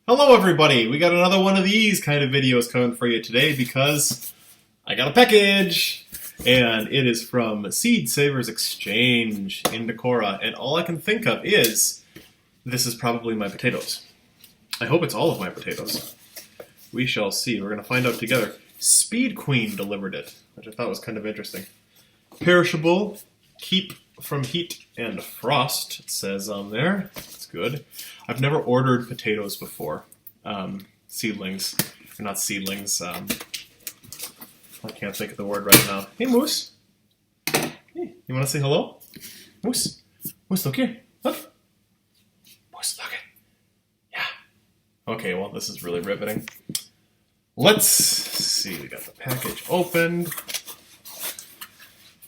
Hello everybody! We got another one of these kind of videos coming for you today because I got a package! And it is from Seed Savers Exchange in Decorah, and all I can think of is, this is probably my potatoes. I hope it's all of my potatoes. We shall see. We're going to find out together. Speed Queen delivered it, which I thought was kind of interesting. Perishable, keep from heat and frost, it says on there. That's good. I've never ordered potatoes before. Seedlings. Or not seedlings. I can't think of the word right now. Hey, Moose. Hey, you want to say hello? Moose. Moose, look here. Look. Moose, look. Yeah. Okay, well, this is really riveting. Let's see. We got the package opened.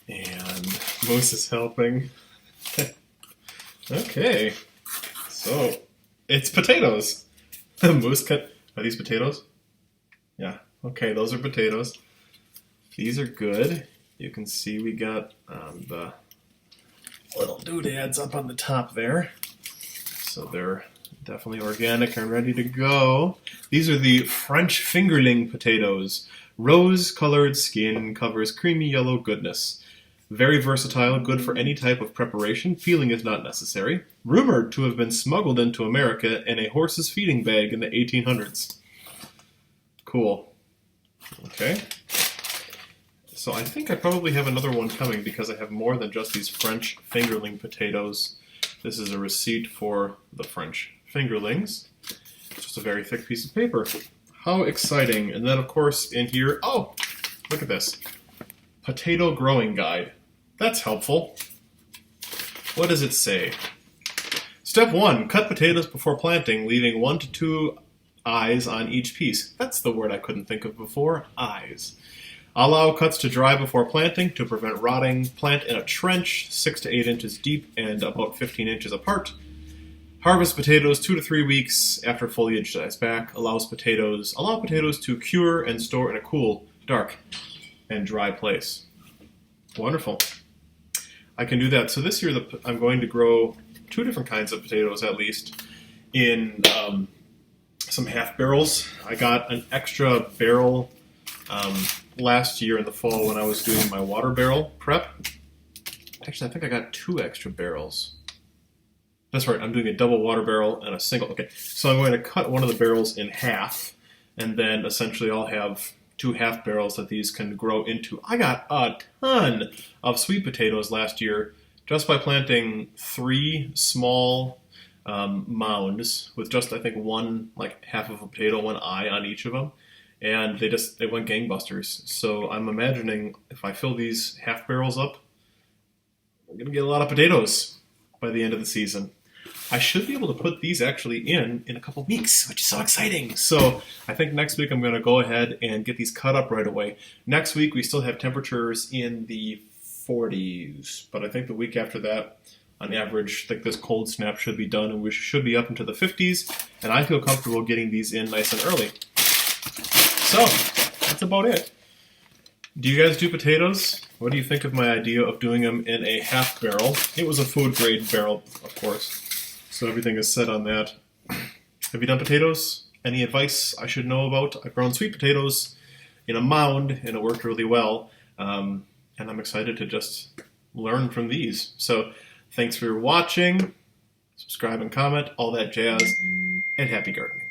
And Moose is helping. Okay. So, it's potatoes. Moose cut. Are these potatoes? Yeah. Okay, those are potatoes. These are good. You can see we got the little doodads up on the top there. So they're definitely organic and ready to go. These are the French Fingerling potatoes. Rose-colored skin covers creamy yellow goodness. Very versatile, good for any type of preparation. Peeling is not necessary. Rumored to have been smuggled into America in a horse's feeding bag in the 1800s. Cool. Okay. So I think I probably have another one coming because I have more than just these French Fingerling potatoes. This is a receipt for the French Fingerlings. It's just a very thick piece of paper. How exciting. And then, of course, in here... Oh! Look at this. Potato growing guide. That's helpful. What does it say? Step 1. Cut potatoes before planting, leaving 1 to 2 eyes on each piece. That's the word I couldn't think of before. Eyes. Allow cuts to dry before planting to prevent rotting. Plant in a trench 6 to 8 inches deep and about 15 inches apart. Harvest potatoes 2 to 3 weeks after foliage dies back. Allow potatoes to cure and store in a cool, dark, and dry place. Wonderful. I can do that. So this year I'm going to grow 2 different kinds of potatoes at least in some half barrels. I got an extra barrel last year in the fall when I was doing my water barrel prep. Actually, I think I got 2 extra barrels. That's right, I'm doing a double water barrel and a single. Okay, so I'm going to cut one of the barrels in half, and then essentially I'll have 2 half barrels that these can grow into. I got a ton of sweet potatoes last year just by planting 3 small mounds with just, I think, one, like half of a potato, one eye on each of them. And they went gangbusters. So I'm imagining if I fill these half barrels up, we're going to get a lot of potatoes by the end of the season. I should be able to put these actually in a couple weeks, which is so exciting. So I think next week I'm going to go ahead and get these cut up right away. Next week we still have temperatures in the 40s, but I think the week after that, on average, I think this cold snap should be done and we should be up into the 50s, and I feel comfortable getting these in nice and early. So, that's about it. Do you guys do potatoes? What do you think of my idea of doing them in a half barrel? It was a food grade barrel, of course, so everything is set on that. Have you done potatoes? Any advice I should know about? I've grown sweet potatoes in a mound, and it worked really well, and I'm excited to just learn from these. So, thanks for watching, subscribe and comment, all that jazz, and happy gardening.